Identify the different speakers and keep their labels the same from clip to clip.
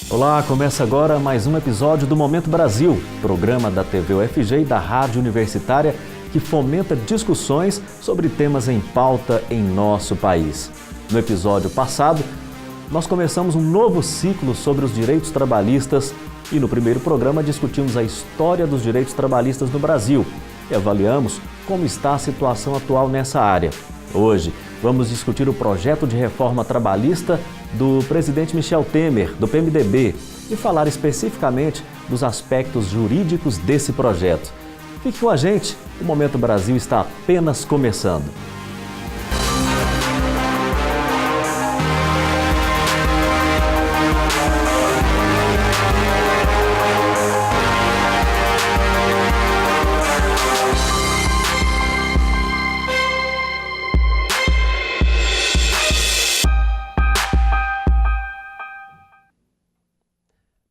Speaker 1: Olá, começa agora mais um episódio do Momento Brasil, programa da TV UFG e da Rádio Universitária que fomenta discussões sobre temas em pauta em nosso país. No episódio passado, nós começamos um novo ciclo sobre os direitos trabalhistas e no primeiro programa discutimos a história dos direitos trabalhistas no Brasil e avaliamos como está a situação atual nessa área. Hoje, vamos discutir o projeto de reforma trabalhista do presidente Michel Temer, do PMDB, e falar especificamente dos aspectos jurídicos desse projeto. Fique com a gente, o Momento Brasil está apenas começando.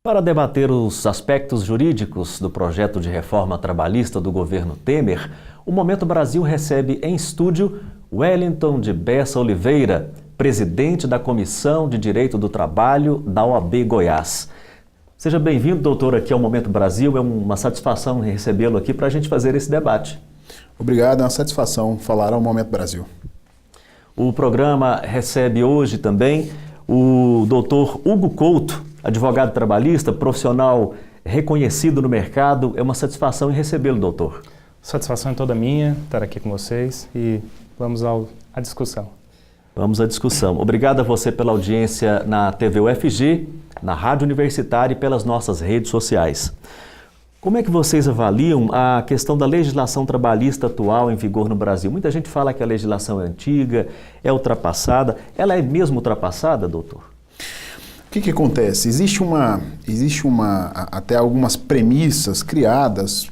Speaker 1: Para debater os aspectos jurídicos do projeto de reforma trabalhista do governo Temer, o Momento Brasil recebe em estúdio Wellington de Bessa Oliveira, presidente da Comissão de Direito do Trabalho da OAB Goiás. Seja bem-vindo, doutor, aqui ao Momento Brasil. É uma satisfação recebê-lo aqui para a gente fazer esse debate.
Speaker 2: Obrigado, é uma satisfação falar ao Momento Brasil.
Speaker 1: O programa recebe hoje também o doutor Hugo Couto, advogado trabalhista, profissional reconhecido no mercado. É uma satisfação em recebê-lo, doutor.
Speaker 3: Satisfação é toda minha estar aqui com vocês e vamos à discussão.
Speaker 1: Vamos à discussão. Obrigado a você pela audiência na TV UFG, na Rádio Universitária e pelas nossas redes sociais. Como é que vocês avaliam a questão da legislação trabalhista atual em vigor no Brasil? Muita gente fala que a legislação é antiga, é ultrapassada. Ela é mesmo ultrapassada, doutor?
Speaker 2: O que acontece? Existe até algumas premissas criadas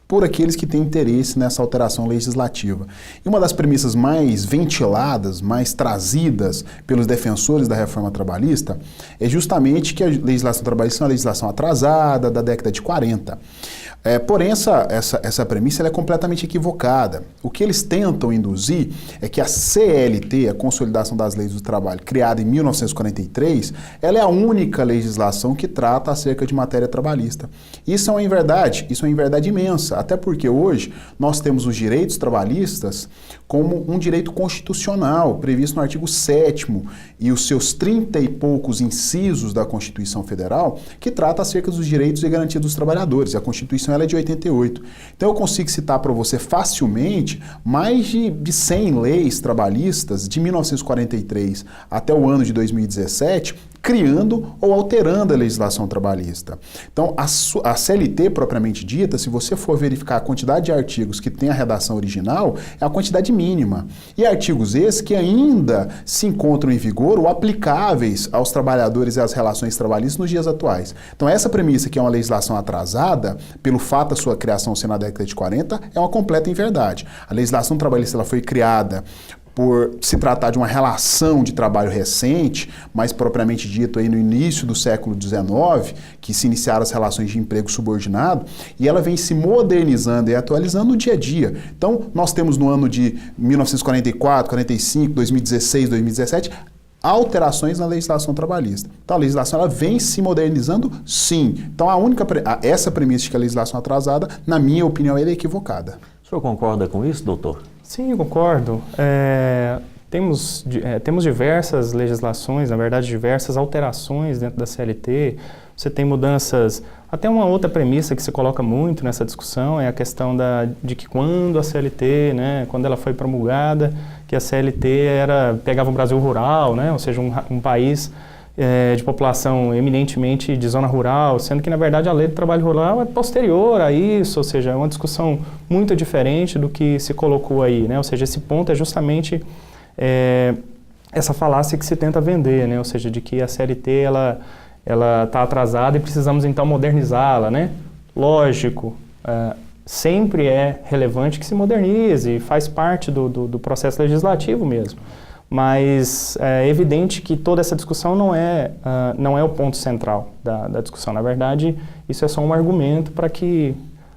Speaker 2: por aqueles que têm interesse nessa alteração legislativa. E uma das premissas mais ventiladas, mais trazidas pelos defensores da reforma trabalhista é justamente que a legislação trabalhista é uma legislação atrasada, da década de 40. Porém, essa premissa ela é completamente equivocada. O que eles tentam induzir é que a CLT, a Consolidação das Leis do Trabalho, criada em 1943, ela é a única legislação que trata acerca de matéria trabalhista. Isso é uma inverdade imensa, até porque hoje nós temos os direitos trabalhistas como um direito constitucional, previsto no artigo 7º e os seus 30 e poucos incisos da Constituição Federal, que trata acerca dos direitos e garantias dos trabalhadores. E a Constituição ela é de 88. Então eu consigo citar para você facilmente mais de 100 leis trabalhistas de 1943 até o ano de 2017, criando ou alterando a legislação trabalhista. Então, a CLT propriamente dita, se você for verificar a quantidade de artigos que tem a redação original, é a quantidade mínima. E artigos esses que ainda se encontram em vigor ou aplicáveis aos trabalhadores e às relações trabalhistas nos dias atuais. Então, essa premissa que é uma legislação atrasada, pelo fato da sua criação ser na década de 40, é uma completa inverdade. A legislação trabalhista ela foi criada por se tratar de uma relação de trabalho recente, mais propriamente dito aí no início do século XIX, que se iniciaram as relações de emprego subordinado, e ela vem se modernizando e atualizando no dia a dia. Então, nós temos no ano de 1944, 45, 2016, 2017, alterações na legislação trabalhista. Então, a legislação ela vem se modernizando, sim. Então, essa premissa de que a legislação é atrasada, na minha opinião, ela é equivocada.
Speaker 1: O senhor concorda com isso, doutor?
Speaker 3: Sim, eu concordo. Temos diversas legislações, na verdade, diversas alterações dentro da CLT. Você tem mudanças. Até uma outra premissa que se coloca muito nessa discussão é a questão de que quando a CLT, né, quando ela foi promulgada, que a CLT pegava o Brasil rural, né, ou seja, um país de população eminentemente de zona rural, sendo que, na verdade, a lei do trabalho rural é posterior a isso, ou seja, é uma discussão muito diferente do que se colocou aí, né? Ou seja, esse ponto é justamente essa falácia que se tenta vender, né? Ou seja, de que a CLT ela está atrasada e precisamos, então, modernizá-la, né? Lógico, sempre é relevante que se modernize, faz parte do processo legislativo mesmo. Mas é evidente que toda essa discussão não é o ponto central da discussão. Na verdade, isso é só um argumento para que,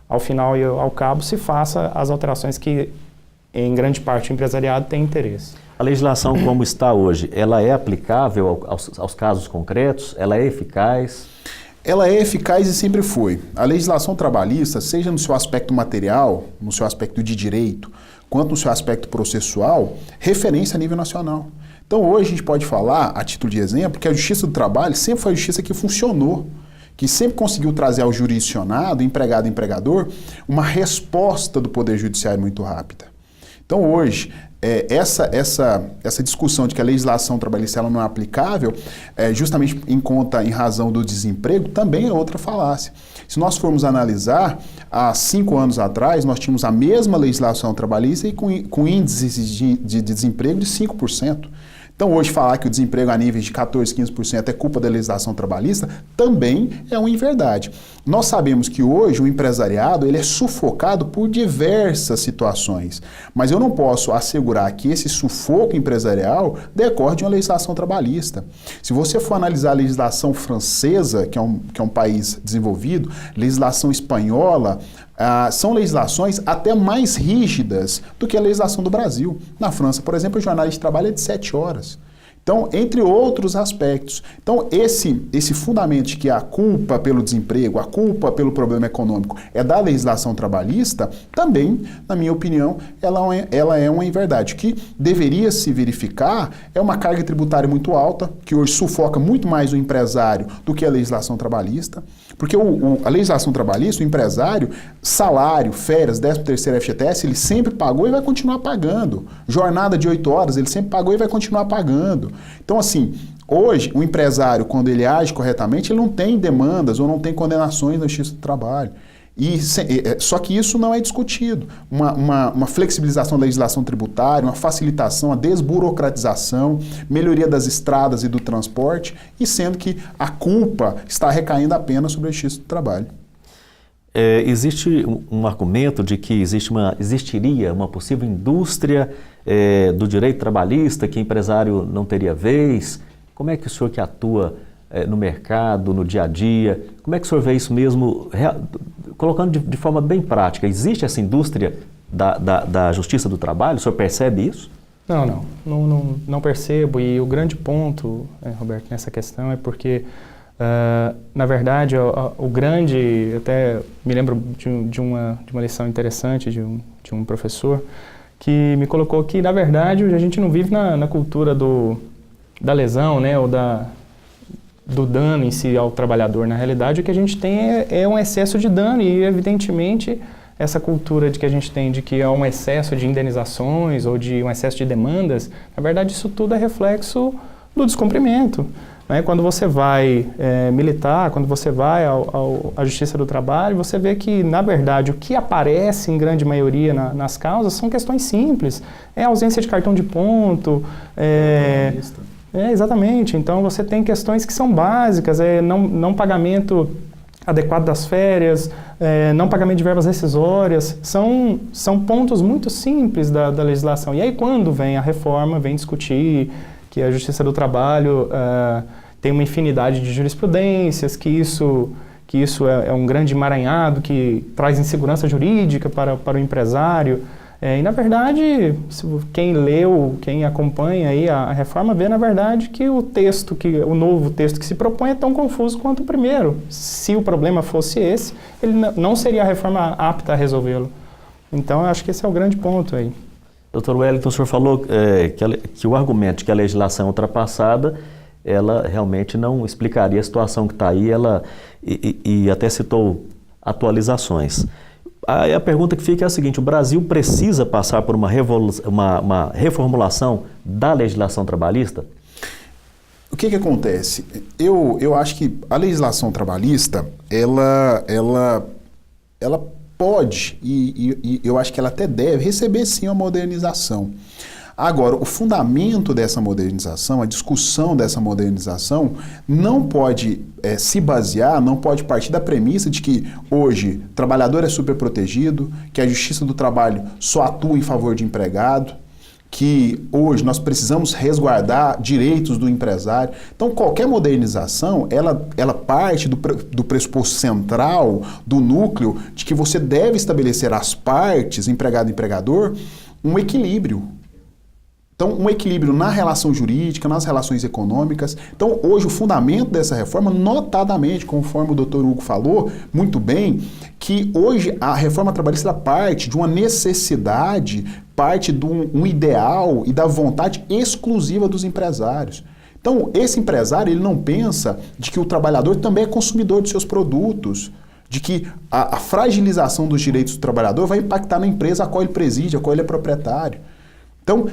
Speaker 3: ao final e ao cabo, se faça as alterações que, em grande parte, o empresariado tem interesse.
Speaker 1: A legislação como está hoje, ela é aplicável aos casos concretos? Ela é eficaz?
Speaker 2: Ela é eficaz e sempre foi. A legislação trabalhista, seja no seu aspecto material, no seu aspecto de direito, quanto no seu aspecto processual, referência a nível nacional. Então hoje a gente pode falar, a título de exemplo, que a Justiça do Trabalho sempre foi a justiça que funcionou, que sempre conseguiu trazer ao jurisdicionado, empregado e empregador, uma resposta do Poder Judiciário muito rápida. Então hoje, essa discussão de que a legislação trabalhista ela não é aplicável, justamente em razão do desemprego, também é outra falácia. Se nós formos analisar, há 5 anos atrás, nós tínhamos a mesma legislação trabalhista e com índices de desemprego de 5%. Então, hoje, falar que o desemprego a níveis de 14%, 15% é culpa da legislação trabalhista também é uma inverdade. Nós sabemos que hoje o empresariado ele é sufocado por diversas situações, mas eu não posso assegurar que esse sufoco empresarial decorre de uma legislação trabalhista. Se você for analisar a legislação francesa, que é um país desenvolvido, legislação espanhola, são legislações até mais rígidas do que a legislação do Brasil. Na França, por exemplo, a jornada de trabalho é de 7 horas. Então, entre outros aspectos. Então, esse fundamento de que a culpa pelo desemprego, a culpa pelo problema econômico é da legislação trabalhista, também, na minha opinião, ela é uma inverdade. O que deveria se verificar é uma carga tributária muito alta, que hoje sufoca muito mais o empresário do que a legislação trabalhista, porque a legislação trabalhista, o empresário, salário, férias, 13º FGTS, ele sempre pagou e vai continuar pagando. Jornada de 8 horas, ele sempre pagou e vai continuar pagando. Então, assim, hoje, o empresário, quando ele age corretamente, ele não tem demandas ou não tem condenações na Justiça do Trabalho. Só que isso não é discutido. Uma flexibilização da legislação tributária, uma facilitação, a desburocratização, melhoria das estradas e do transporte, e sendo que a culpa está recaindo apenas sobre a Justiça do Trabalho.
Speaker 1: Existe um argumento de que existiria uma possível indústria do direito trabalhista, que o empresário não teria vez. Como é que o senhor que atua no mercado, no dia a dia, como é que o senhor vê isso mesmo, colocando de forma bem prática? Existe essa indústria da Justiça do Trabalho? O senhor percebe isso?
Speaker 3: Não percebo. E o grande ponto, Roberto, nessa questão é porque na verdade, até me lembro de uma lição interessante de um professor que me colocou que, na verdade, a gente não vive na cultura da lesão, né, ou do dano em si ao trabalhador. Na realidade, o que a gente tem é um excesso de dano e, evidentemente, essa cultura de que a gente tem de que é um excesso de indenizações ou de um excesso de demandas, na verdade, isso tudo é reflexo do descumprimento. Quando você vai militar, quando você vai à Justiça do Trabalho, você vê que, na verdade, o que aparece em grande maioria nas causas são questões simples. É a ausência de cartão de ponto, exatamente. Então, você tem questões que são básicas, não pagamento adequado das férias, não pagamento de verbas rescisórias, são pontos muito simples da legislação. E aí, quando vem a reforma, vem discutir que a Justiça do Trabalho tem uma infinidade de jurisprudências, que isso é um grande emaranhado que traz insegurança jurídica para o empresário. E, na verdade, quem acompanha aí a reforma vê, na verdade, que o novo texto que se propõe é tão confuso quanto o primeiro. Se o problema fosse esse, ele não seria a reforma apta a resolvê-lo. Então, eu acho que esse é o grande ponto aí.
Speaker 1: Doutor Wellington, o senhor falou que o argumento de que a legislação é ultrapassada, ela realmente não explicaria a situação que está aí, e até citou atualizações. Aí a pergunta que fica é a seguinte: o Brasil precisa passar por uma reformulação da legislação trabalhista?
Speaker 2: O que acontece? Eu acho que a legislação trabalhista, ela pode, e eu acho que ela até deve receber sim uma modernização. Agora, o fundamento dessa modernização, a discussão dessa modernização, não pode se basear, não pode partir da premissa de que hoje o trabalhador é superprotegido, que a Justiça do Trabalho só atua em favor de empregado, que hoje nós precisamos resguardar direitos do empresário. Então, qualquer modernização, ela parte do pressuposto central, do núcleo, de que você deve estabelecer as partes, empregado e empregador, um equilíbrio. Então, um equilíbrio na relação jurídica, nas relações econômicas. Então, hoje, o fundamento dessa reforma, notadamente, conforme o doutor Hugo falou muito bem, que hoje a reforma trabalhista parte de uma necessidade, parte de um ideal e da vontade exclusiva dos empresários. Então, esse empresário, ele não pensa de que o trabalhador também é consumidor de seus produtos, de que a fragilização dos direitos do trabalhador vai impactar na empresa a qual ele preside, a qual ele é proprietário. Então,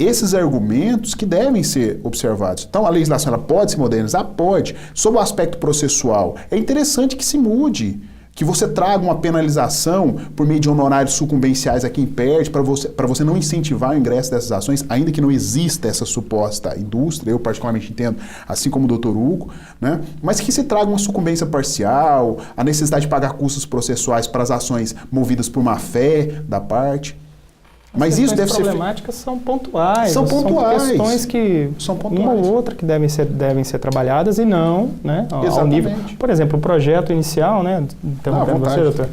Speaker 2: esses argumentos que devem ser observados. Então, a legislação ela pode se modernizar? Pode. Sob o aspecto processual, é interessante que se mude, que você traga uma penalização por meio de honorários sucumbenciais a quem perde, para você não incentivar o ingresso dessas ações, ainda que não exista essa suposta indústria, eu particularmente entendo, assim como o doutor Hugo, né? Mas que se traga uma sucumbência parcial, a necessidade de pagar custos processuais para as ações movidas por má fé da parte. Mas isso deve ser...
Speaker 3: As problemáticas são pontuais.
Speaker 2: São pontuais.
Speaker 3: São questões que...
Speaker 2: São pontuais.
Speaker 3: Uma ou outra que devem ser trabalhadas e não, né? Ao nível... Por exemplo, o projeto inicial, né? Interrompendo você, doutor.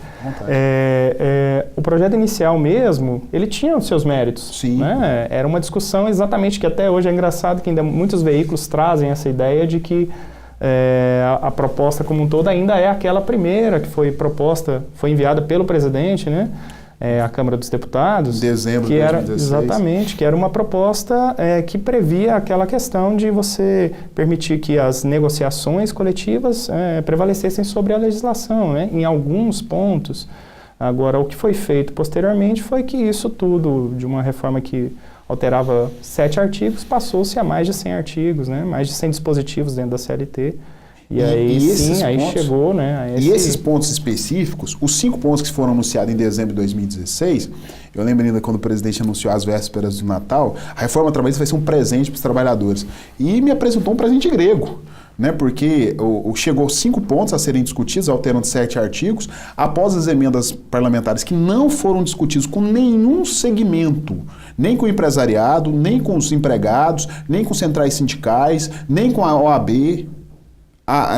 Speaker 3: O projeto inicial mesmo, ele tinha os seus méritos.
Speaker 2: Sim.
Speaker 3: Né? Era uma discussão exatamente que até hoje é engraçado que ainda muitos veículos trazem essa ideia de que a proposta como um todo ainda é aquela primeira que foi proposta, foi enviada pelo presidente, né? A Câmara dos Deputados,
Speaker 2: dezembro
Speaker 3: que
Speaker 2: de
Speaker 3: era
Speaker 2: 2016.
Speaker 3: Exatamente, que era uma proposta que previa aquela questão de você permitir que as negociações coletivas prevalecessem sobre a legislação, né, em alguns pontos. Agora, o que foi feito posteriormente foi que isso tudo, de uma reforma que alterava 7 artigos, passou-se a mais de 100 artigos, né, mais de 100 dispositivos dentro da CLT. E aí sim, aí pontos, chegou, né?
Speaker 2: E esses pontos específicos, os 5 pontos que foram anunciados em dezembro de 2016, eu lembro ainda quando o presidente anunciou as vésperas do Natal, a reforma trabalhista vai ser um presente para os trabalhadores. E me apresentou um presente grego, né? Porque chegou 5 pontos a serem discutidos, alterando 7 artigos, após as emendas parlamentares que não foram discutidos com nenhum segmento, nem com o empresariado, nem com os empregados, nem com centrais sindicais, nem com a OAB.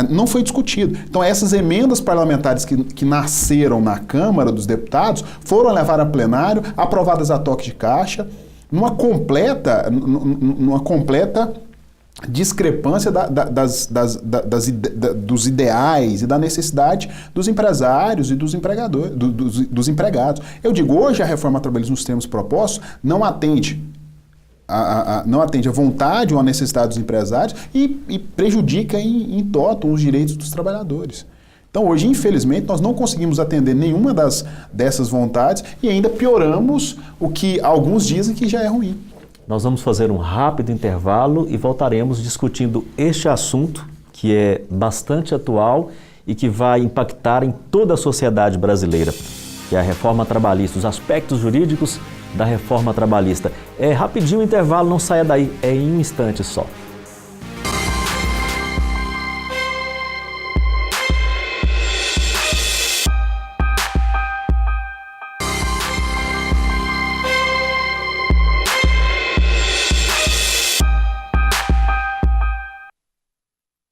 Speaker 2: Não foi discutido. Então, essas emendas parlamentares que nasceram na Câmara dos Deputados foram levadas a plenário, aprovadas a toque de caixa, numa completa discrepância dos ideais e da necessidade dos empresários e dos empregadores, dos empregados. Eu digo, hoje a reforma trabalhista nos termos propostos não atende a vontade ou a necessidade dos empresários e prejudica em toto os direitos dos trabalhadores. Então, hoje, infelizmente, nós não conseguimos atender nenhuma dessas vontades e ainda pioramos o que alguns dizem que já é ruim.
Speaker 1: Nós vamos fazer um rápido intervalo e voltaremos discutindo este assunto, que é bastante atual e que vai impactar em toda a sociedade brasileira, que é a reforma trabalhista, os aspectos jurídicos da reforma trabalhista. É rapidinho o intervalo, não saia daí, é em um instante só.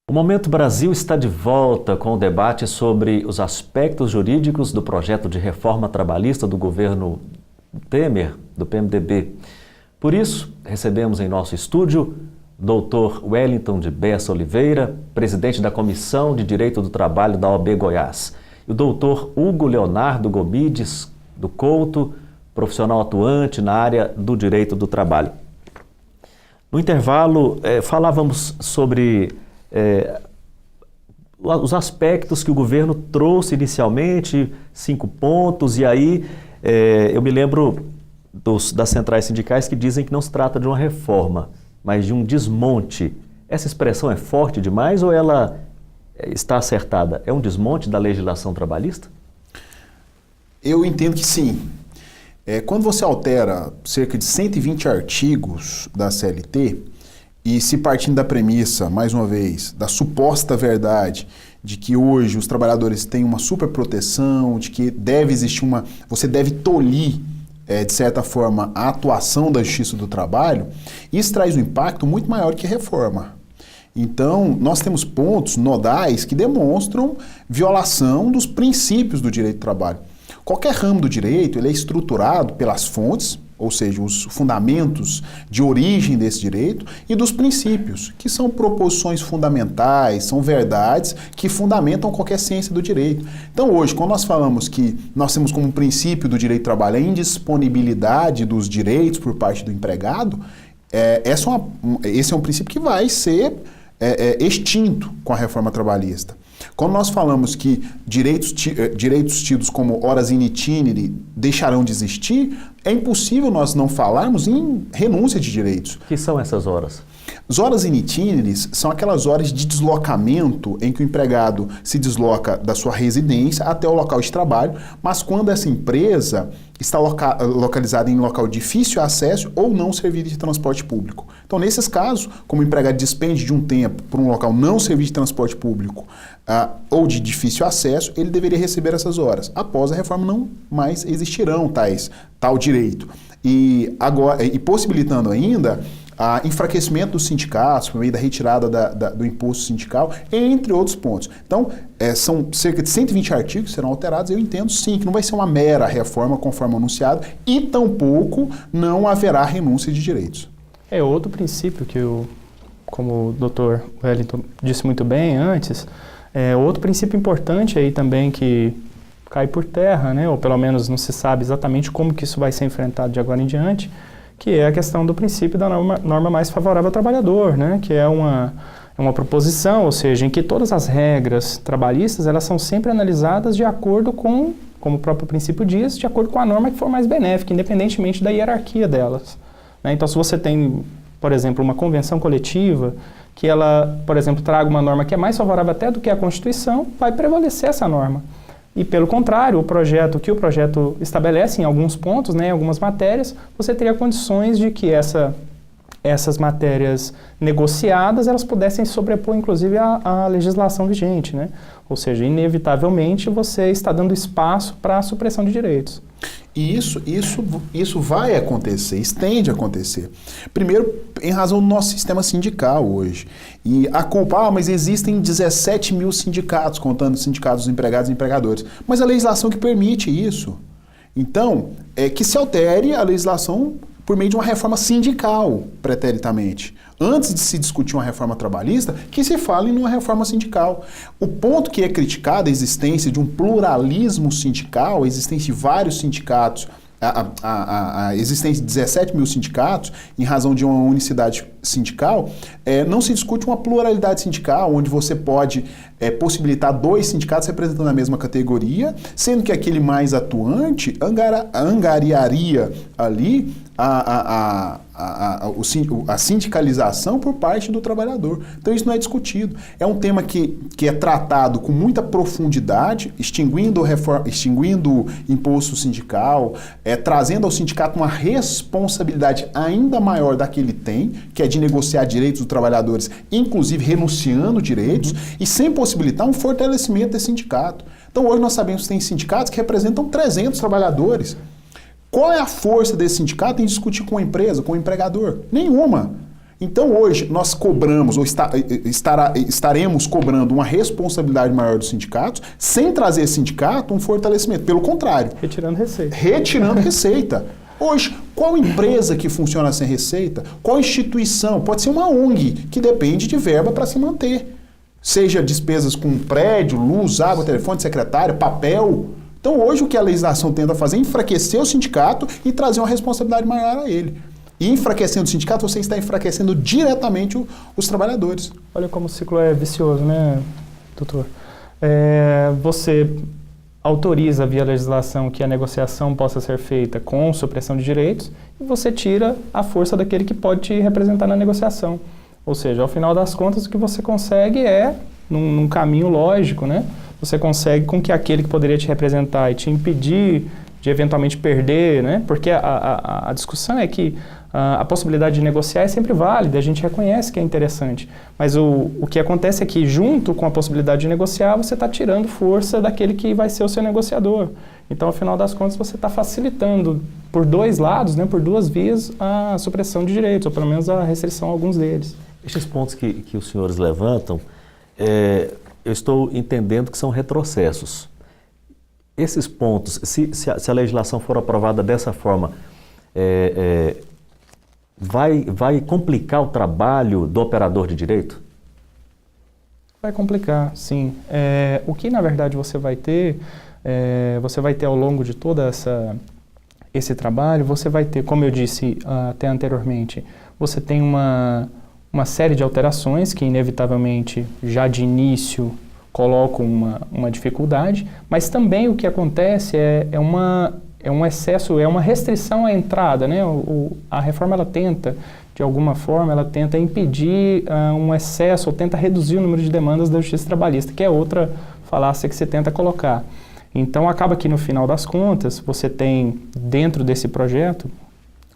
Speaker 1: O Momento Brasil está de volta com o debate sobre os aspectos jurídicos do projeto de reforma trabalhista do governo Temer, do PMDB. Por isso, recebemos em nosso estúdio Dr. Wellington de Bessa Oliveira, presidente da Comissão de Direito do Trabalho da OAB Goiás, e o Dr. Hugo Leonardo Gomides do Couto, profissional atuante na área do direito do trabalho. No intervalo, falávamos sobre os aspectos que o governo trouxe inicialmente, 5 pontos, e aí eu me lembro das centrais sindicais que dizem que não se trata de uma reforma, mas de um desmonte. Essa expressão é forte demais ou ela está acertada? É um desmonte da legislação trabalhista?
Speaker 2: Eu entendo que sim. Quando você altera cerca de 120 artigos da CLT, e se partindo da premissa, mais uma vez, da suposta verdade de que hoje os trabalhadores têm uma superproteção, de que deve existir você deve tolir, de certa forma, a atuação da Justiça do Trabalho, isso traz um impacto muito maior que a reforma. Então, nós temos pontos nodais que demonstram violação dos princípios do direito do trabalho. Qualquer ramo do direito ele é estruturado pelas fontes, ou seja, os fundamentos de origem desse direito, e dos princípios, que são proposições fundamentais, são verdades que fundamentam qualquer ciência do direito. Então, hoje, quando nós falamos que nós temos como princípio do direito do trabalho a indisponibilidade dos direitos por parte do empregado, esse é um princípio que vai ser extinto com a reforma trabalhista. Quando nós falamos que direitos tidos como horas in itinere deixarão de existir, é impossível nós não falarmos em renúncia de direitos.
Speaker 1: O que são essas horas?
Speaker 2: As horas in itineres são aquelas horas de deslocamento em que o empregado se desloca da sua residência até o local de trabalho, mas quando essa empresa está localizada em local de difícil acesso ou não servido de transporte público. Então, nesses casos, como o empregado despende de um tempo por um local não servido de transporte público ou de difícil acesso, ele deveria receber essas horas. Após a reforma, não mais existirão tal direito. E possibilitando ainda enfraquecimento dos sindicatos, por meio da retirada do imposto sindical, entre outros pontos. Então, são cerca de 120 artigos que serão alterados. Eu entendo sim que não vai ser uma mera reforma conforme anunciado e tampouco não haverá renúncia de direitos.
Speaker 3: É outro princípio que, como o Dr. Wellington disse muito bem antes, outro princípio importante aí também que cai por terra, né, ou pelo menos não se sabe exatamente como que isso vai ser enfrentado de agora em diante, que é a questão do princípio da norma mais favorável ao trabalhador, né? Que é uma proposição, ou seja, em que todas as regras trabalhistas elas são sempre analisadas de acordo com, como o próprio princípio diz, de acordo com a norma que for mais benéfica, independentemente da hierarquia delas. Né? Então, se você tem, por exemplo, uma convenção coletiva, que ela, por exemplo, traga uma norma que é mais favorável até do que a Constituição, vai prevalecer essa norma. E, pelo contrário, o projeto estabelece em alguns pontos, né, em algumas matérias, você teria condições de que essas matérias negociadas, elas pudessem sobrepor, inclusive, a legislação vigente, né? Ou seja, inevitavelmente, você está dando espaço para a supressão de direitos.
Speaker 2: E isso vai acontecer, tende a acontecer. Primeiro, em razão do nosso sistema sindical hoje. E a culpa, mas existem 17 mil sindicatos, contando sindicatos dos empregados e empregadores. Mas a legislação que permite isso. Então, que se altere a legislação por meio de uma reforma sindical, preteritamente. Antes de se discutir uma reforma trabalhista, que se fale numa reforma sindical. O ponto que é criticado, a existência de um pluralismo sindical, a existência de vários sindicatos, a existência de 17 mil sindicatos, em razão de uma unicidade sindical, não se discute uma pluralidade sindical, onde você pode possibilitar 2 sindicatos representando a mesma categoria, sendo que aquele mais atuante angariaria ali a sindicalização por parte do trabalhador. Então isso não é discutido. É um tema que é tratado com muita profundidade, extinguindo imposto sindical, trazendo ao sindicato uma responsabilidade ainda maior da que ele tem, que é de negociar direitos dos trabalhadores, inclusive renunciando direitos, e sem possibilitar um fortalecimento desse sindicato. Então hoje nós sabemos que tem sindicatos que representam 300 trabalhadores. Qual é a força desse sindicato em discutir com a empresa, com o empregador? Nenhuma. Então hoje nós cobramos, ou estaremos cobrando uma responsabilidade maior dos sindicatos, sem trazer esse sindicato um fortalecimento. Pelo contrário.
Speaker 3: Retirando receita.
Speaker 2: Retirando receita. Hoje, qual empresa que funciona sem receita? Qual instituição? Pode ser uma ONG, que depende de verba para se manter. Seja despesas com prédio, luz, água, telefone, secretária, papel. Então hoje o que a legislação tenta fazer é enfraquecer o sindicato e trazer uma responsabilidade maior a ele. E enfraquecendo o sindicato, você está enfraquecendo diretamente os trabalhadores.
Speaker 3: Olha como o ciclo é vicioso, né, doutor? Você autoriza via legislação que a negociação possa ser feita com supressão de direitos e você tira a força daquele que pode te representar na negociação. Ou seja, ao final das contas, o que você consegue num caminho lógico, né? Você consegue com que aquele que poderia te representar e te impedir de eventualmente perder, né? Porque a discussão é que a possibilidade de negociar é sempre válida, a gente reconhece que é interessante. Mas o que acontece é que, junto com a possibilidade de negociar, você está tirando força daquele que vai ser o seu negociador. Então, ao final das contas, você está facilitando por 2 lados, né? Por 2 vias, a supressão de direitos, ou pelo menos a restrição a alguns deles.
Speaker 1: Estes pontos que os senhores levantam, eu estou entendendo que são retrocessos. Esses pontos, se a legislação for aprovada dessa forma, vai complicar o trabalho do operador de direito?
Speaker 3: Vai complicar, sim. O que, na verdade, você vai ter ao longo de todo esse trabalho, você vai ter, como eu disse até anteriormente, você tem uma série de alterações que, inevitavelmente, já de início, colocam uma dificuldade, mas também o que acontece é um excesso, é uma restrição à entrada, né? A reforma, ela tenta, de alguma forma, ela tenta impedir um excesso ou tenta reduzir o número de demandas da justiça trabalhista, que é outra falácia que você tenta colocar. Então, acaba que no final das contas, você tem, dentro desse projeto,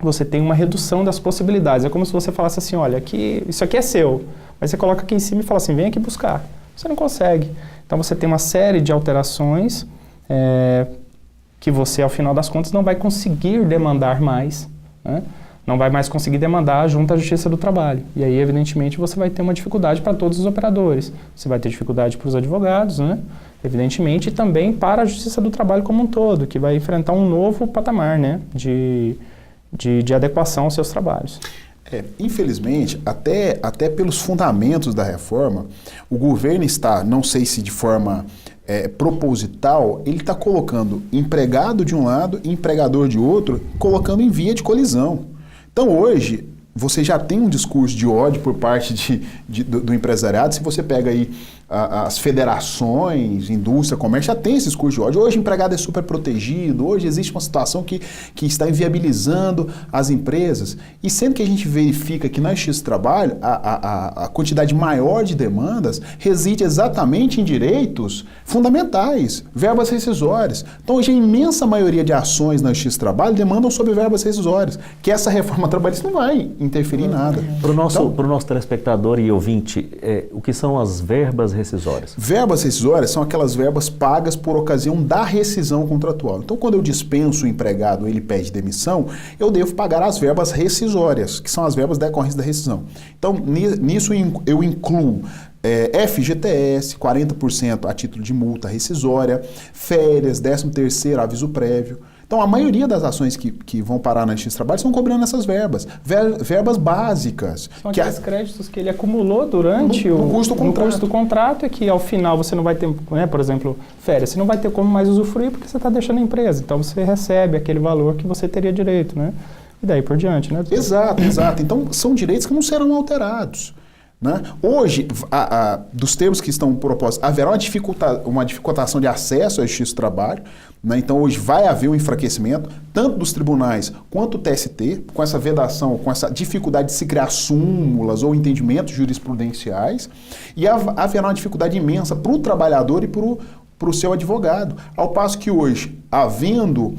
Speaker 3: você tem uma redução das possibilidades. É como se você falasse assim, olha, isso aqui é seu, mas você coloca aqui em cima e fala assim, vem aqui buscar. Você não consegue. Então, você tem uma série de alterações que você, ao final das contas, não vai conseguir demandar mais, né? Não vai mais conseguir demandar junto à Justiça do Trabalho. E aí, evidentemente, você vai ter uma dificuldade para todos os operadores. Você vai ter dificuldade para os advogados, né? Evidentemente, e também para a Justiça do Trabalho como um todo, que vai enfrentar um novo patamar, né? de adequação aos seus trabalhos.
Speaker 2: Infelizmente, até pelos fundamentos da reforma, o governo está, não sei se de forma proposital, ele está colocando empregado de um lado e empregador de outro, colocando em via de colisão. Então, hoje, você já tem um discurso de ódio por parte do empresariado. Se você pega aí as federações, indústria, comércio, já tem esse discurso de ódio. Hoje o empregado é super protegido, hoje existe uma situação que está inviabilizando as empresas. E sendo que a gente verifica que na Justiça do Trabalho a quantidade maior de demandas reside exatamente em direitos fundamentais, verbas rescisórias. Então hoje a imensa maioria de ações na Justiça do Trabalho demandam sobre verbas rescisórias, que essa reforma trabalhista não vai interferir em nada.
Speaker 1: Para o nosso telespectador e ouvinte, o que são as verbas rescisórias?
Speaker 2: Verbas rescisórias são aquelas verbas pagas por ocasião da rescisão contratual. Então, quando eu dispenso o empregado, ele pede demissão, eu devo pagar as verbas rescisórias, que são as verbas decorrentes da rescisão. Então, nisso eu incluo FGTS, 40% a título de multa rescisória, férias, 13º aviso prévio. Então, a maioria das ações que vão parar na Justiça do Trabalho estão cobrando essas verbas. Verbas básicas.
Speaker 3: São aqueles créditos que ele acumulou durante
Speaker 2: no custo
Speaker 3: do contrato e que, ao final, você não vai ter, né, por exemplo, férias. Você não vai ter como mais usufruir porque você está deixando a empresa. Então, você recebe aquele valor que você teria direito, né? E daí por diante, né?
Speaker 2: Exato. Então, são direitos que não serão alterados. Né? Hoje, dos termos que estão propostos, haverá uma dificultação de acesso à Justiça do Trabalho. Né? Então, hoje vai haver um enfraquecimento, tanto dos tribunais quanto do TST, com essa vedação, com essa dificuldade de se criar súmulas ou entendimentos jurisprudenciais, e haverá uma dificuldade imensa para o trabalhador e para o seu advogado. Ao passo que hoje, havendo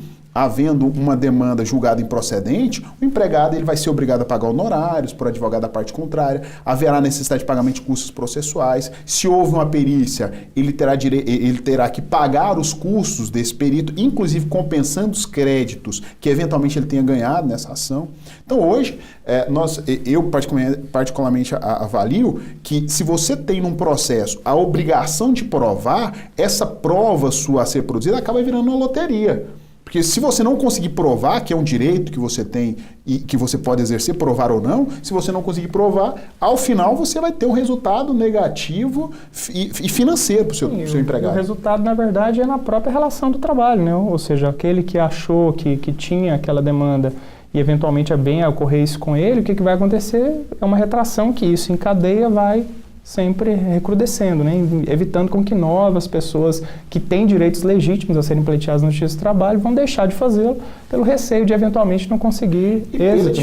Speaker 2: uma demanda julgada improcedente, o empregado ele vai ser obrigado a pagar honorários por advogado da parte contrária, haverá necessidade de pagamento de custos processuais. Se houve uma perícia, ele terá que pagar os custos desse perito, inclusive compensando os créditos que eventualmente ele tenha ganhado nessa ação. Então hoje, eu particularmente avalio que se você tem num processo a obrigação de provar, essa prova sua a ser produzida acaba virando uma loteria. Porque se você não conseguir provar, que é um direito que você tem e que você pode exercer, provar ou não, se você não conseguir provar, ao final você vai ter um resultado negativo e financeiro para o seu empregado.
Speaker 3: O resultado, na verdade, é na própria relação do trabalho, né? Ou seja, aquele que achou que tinha aquela demanda e eventualmente bem a ocorrer isso com ele, o que vai acontecer é uma retração que isso em cadeia vai sempre recrudescendo, né? Evitando com que novas pessoas que têm direitos legítimos a serem pleiteados na Justiça do Trabalho vão deixar de fazê-lo pelo receio de eventualmente não conseguir êxito,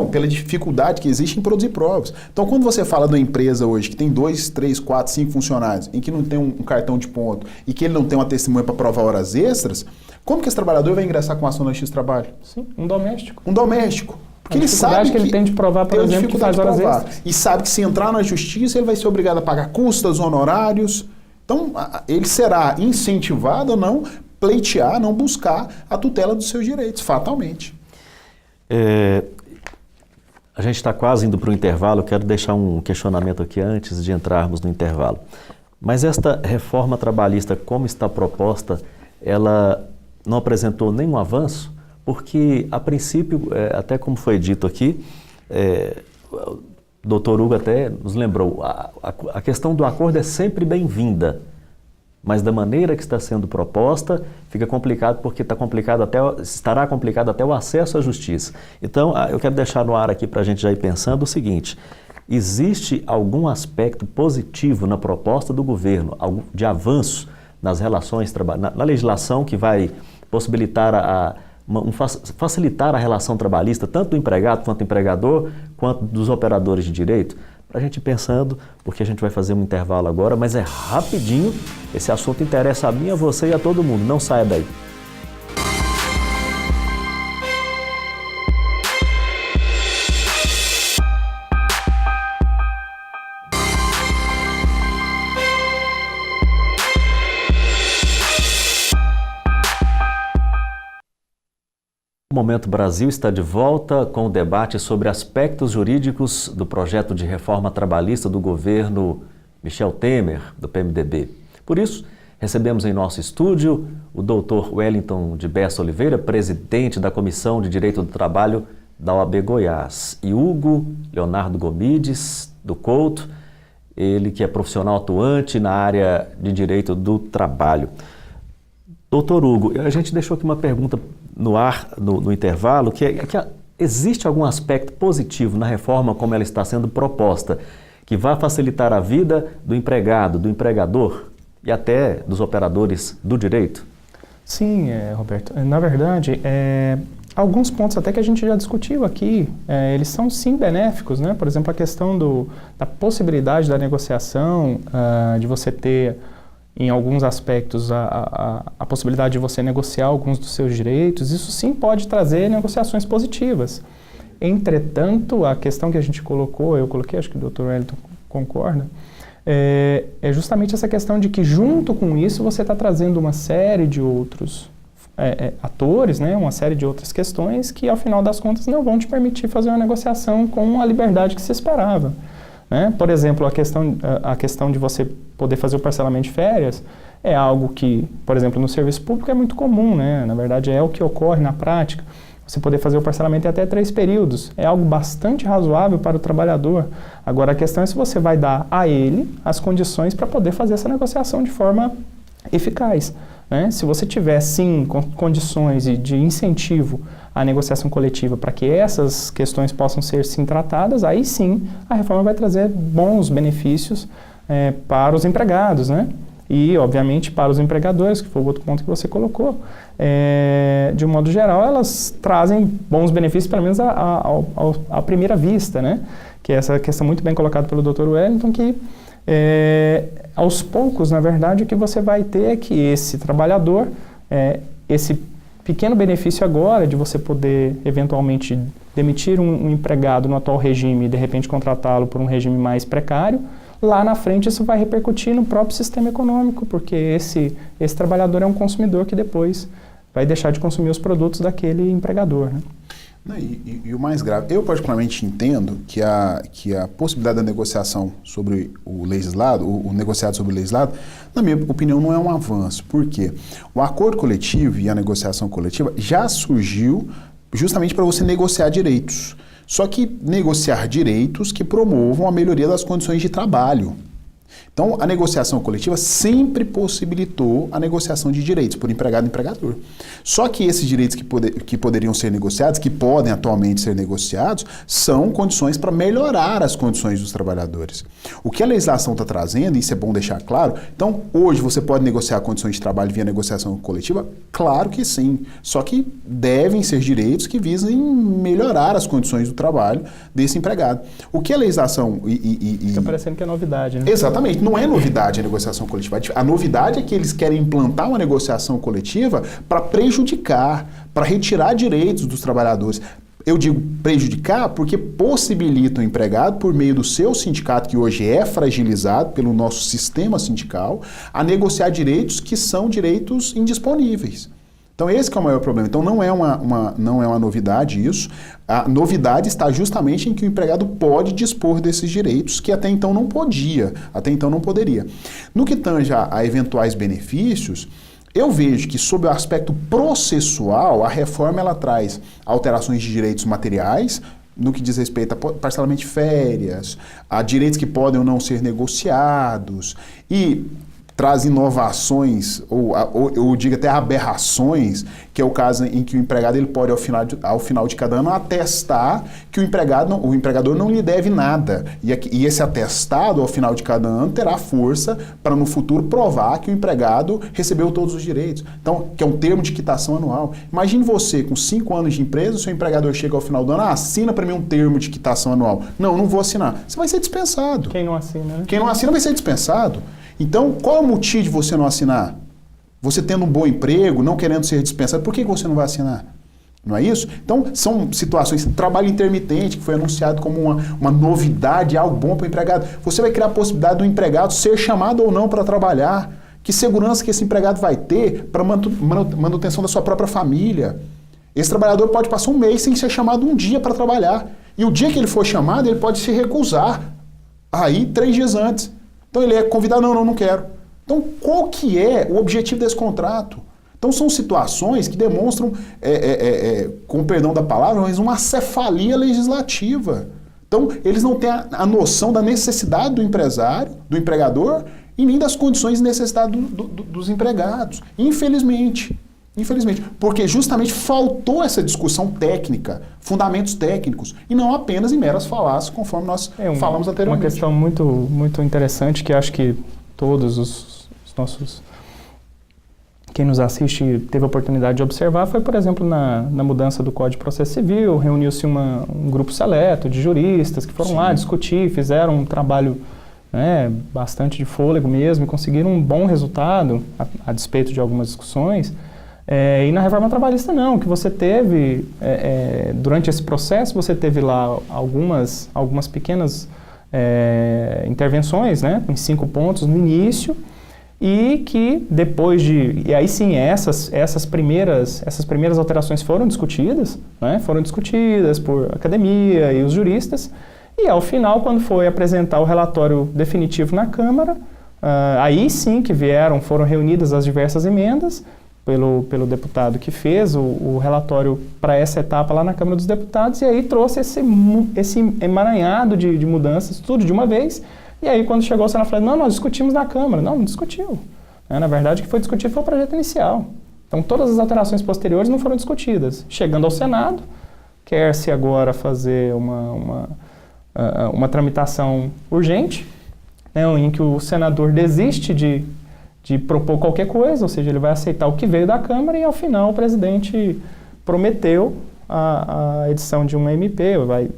Speaker 2: pela dificuldade que existe em produzir provas. Então, quando você fala de uma empresa hoje que tem 2, 3, 4, 5 funcionários, em que não tem um cartão de ponto e que ele não tem uma testemunha para provar horas extras, como que esse trabalhador vai ingressar com a ação na Justiça do Trabalho?
Speaker 3: Sim, um doméstico.
Speaker 2: Um doméstico. Porque
Speaker 3: ele sabe que ele tem de provar, por exemplo, que faz horas extras.
Speaker 2: E sabe que se entrar na justiça, ele vai ser obrigado a pagar custas, honorários. Então, ele será incentivado a não pleitear, não buscar a tutela dos seus direitos, fatalmente.
Speaker 1: A gente está quase indo para o intervalo, eu quero deixar um questionamento aqui antes de entrarmos no intervalo. Mas esta reforma trabalhista, como está proposta, ela não apresentou nenhum avanço? porque, a princípio, até como foi dito aqui, o doutor Hugo até nos lembrou, a questão do acordo é sempre bem-vinda, mas da maneira que está sendo proposta, fica complicado porque estará complicado até o acesso à justiça. Então, eu quero deixar no ar aqui para a gente já ir pensando o seguinte: existe algum aspecto positivo na proposta do governo, de avanço nas relações, na legislação que vai possibilitar facilitar a relação trabalhista, tanto do empregado quanto do empregador, quanto dos operadores de direito? Para a gente ir pensando, porque a gente vai fazer um intervalo agora, mas é rapidinho, esse assunto interessa a mim, a você e a todo mundo, não saia daí. O Momento Brasil está de volta com o debate sobre aspectos jurídicos do projeto de reforma trabalhista do governo Michel Temer, do PMDB. Por isso, recebemos em nosso estúdio o Dr. Wellington de Bessa Oliveira, presidente da Comissão de Direito do Trabalho da OAB Goiás, e Hugo Leonardo Gomides, do Couto, ele que é profissional atuante na área de Direito do Trabalho. Doutor Hugo, a gente deixou aqui uma pergunta no ar, no intervalo, que existe algum aspecto positivo na reforma como ela está sendo proposta, que vai facilitar a vida do empregado, do empregador e até dos operadores do direito? Sim,
Speaker 3: Roberto. Na verdade, alguns pontos até que a gente já discutiu aqui, eles são sim benéficos, né? Por exemplo, a questão da possibilidade da negociação, de você ter, em alguns aspectos, a possibilidade de você negociar alguns dos seus direitos, isso sim pode trazer negociações positivas. Entretanto, a questão que a gente colocou, eu coloquei, acho que o Dr. Wellington concorda, é justamente essa questão de que junto com isso você está trazendo uma série de outros atores, né, uma série de outras questões que, ao final das contas, não vão te permitir fazer uma negociação com a liberdade que se esperava. Né? Por exemplo, a questão de você poder fazer o parcelamento de férias é algo que, por exemplo, no serviço público é muito comum, né? Na verdade é o que ocorre na prática. Você poder fazer o parcelamento em até 3 períodos é algo bastante razoável para o trabalhador. Agora a questão é se você vai dar a ele as condições para poder fazer essa negociação de forma eficaz. Né? Se você tiver, sim, condições de incentivo à negociação coletiva para que essas questões possam ser, sim, tratadas, aí sim a reforma vai trazer bons benefícios para os empregados, né? E, obviamente, para os empregadores, que foi o outro ponto que você colocou. De um modo geral, elas trazem bons benefícios, pelo menos à primeira vista, né? Que é essa questão muito bem colocada pelo Dr. Wellington, que aos poucos, na verdade, o que você vai ter é que esse trabalhador, esse pequeno benefício agora de você poder, eventualmente, demitir um empregado no atual regime e, de repente, contratá-lo por um regime mais precário, lá na frente isso vai repercutir no próprio sistema econômico, porque esse trabalhador é um consumidor que depois vai deixar de consumir os produtos daquele empregador, né?
Speaker 2: E o mais grave, eu particularmente entendo que a possibilidade da negociação sobre o legislado, o negociado sobre o legislado, na minha opinião, não é um avanço. Por quê? O acordo coletivo e a negociação coletiva já surgiu justamente para você negociar direitos. Só que negociar direitos que promovam a melhoria das condições de trabalho. Então, a negociação coletiva sempre possibilitou a negociação de direitos por empregado e empregador. Só que esses direitos que poderiam ser negociados, que podem atualmente ser negociados, são condições para melhorar as condições dos trabalhadores. O que a legislação está trazendo, e isso é bom deixar claro, então, hoje você pode negociar condições de trabalho via negociação coletiva? Claro que sim. Só que devem ser direitos que visem melhorar as condições do trabalho desse empregado. O que a legislação...
Speaker 3: Fica parecendo que é novidade, né?
Speaker 2: Exatamente. Não é novidade a negociação coletiva. A novidade é que eles querem implantar uma negociação coletiva para prejudicar, para retirar direitos dos trabalhadores. Eu digo prejudicar porque possibilita o empregado, por meio do seu sindicato, que hoje é fragilizado pelo nosso sistema sindical, a negociar direitos que são direitos indisponíveis. Então esse que é o maior problema. Então não é uma novidade isso. A novidade está justamente em que o empregado pode dispor desses direitos que até então não podia, até então não poderia. No que tange a eventuais benefícios, Eu vejo que, sob o aspecto processual, a reforma ela traz alterações de direitos materiais, no que diz respeito a parcelamento de férias, a direitos que podem ou não ser negociados, e traz inovações, ou digo até aberrações, que é o caso em que o empregado ele pode, ao final de cada ano, atestar que o empregador não lhe deve nada. E esse atestado, ao final de cada ano, terá força para, no futuro, provar que o empregado recebeu todos os direitos. Então, que é um termo de quitação anual. Imagine você, com 5 anos de empresa, o seu empregador chega ao final do ano, assina para mim um termo de quitação anual. Não vou assinar. Você vai ser dispensado.
Speaker 3: Quem não assina, né?
Speaker 2: Quem não assina vai ser dispensado. Então, qual é o motivo de você não assinar? Você tendo um bom emprego, não querendo ser dispensado, por que você não vai assinar? Não é isso? Então, são situações, trabalho intermitente, que foi anunciado como uma novidade, algo bom para o empregado. Você vai criar a possibilidade do empregado ser chamado ou não para trabalhar. Que segurança que esse empregado vai ter para manutenção da sua própria família? Esse trabalhador pode passar um mês sem ser chamado um dia para trabalhar. E o dia que ele for chamado, ele pode se recusar aí 3 dias antes. Então ele é convidado, não quero. Então qual que é o objetivo desse contrato? Então são situações que demonstram, com perdão da palavra, mas uma acefalia legislativa. Então eles não têm a noção da necessidade do empresário, do empregador, e nem das condições de necessidade dos empregados. Infelizmente. Porque justamente faltou essa discussão técnica, fundamentos técnicos, e não apenas em meras falácias, conforme nós falamos anteriormente.
Speaker 3: Uma questão muito, muito interessante que acho que todos os nossos... Quem nos assiste teve a oportunidade de observar foi, por exemplo, na mudança do Código de Processo Civil, reuniu-se um grupo seleto de juristas que foram lá discutir, fizeram um trabalho bastante de fôlego mesmo e conseguiram um bom resultado, a despeito de algumas discussões. E na reforma trabalhista não, que você teve, durante esse processo, você teve lá algumas pequenas intervenções, em 5 pontos no início, e que depois e aí sim, essas primeiras alterações foram discutidas por academia e os juristas, e ao final, quando foi apresentar o relatório definitivo na Câmara, aí sim que foram reunidas as diversas emendas, pelo deputado que fez o relatório para essa etapa lá na Câmara dos Deputados, e aí trouxe esse emaranhado de mudanças, tudo de uma vez, e aí quando chegou o Senado, falou, nós discutimos na Câmara. Não discutiu. Na verdade, o que foi discutido foi o projeto inicial. Então, todas as alterações posteriores não foram discutidas. Chegando ao Senado, quer-se agora fazer uma tramitação urgente, em que o senador desiste de propor qualquer coisa, ou seja, ele vai aceitar o que veio da Câmara e, ao final, o presidente prometeu a edição de uma MP, vai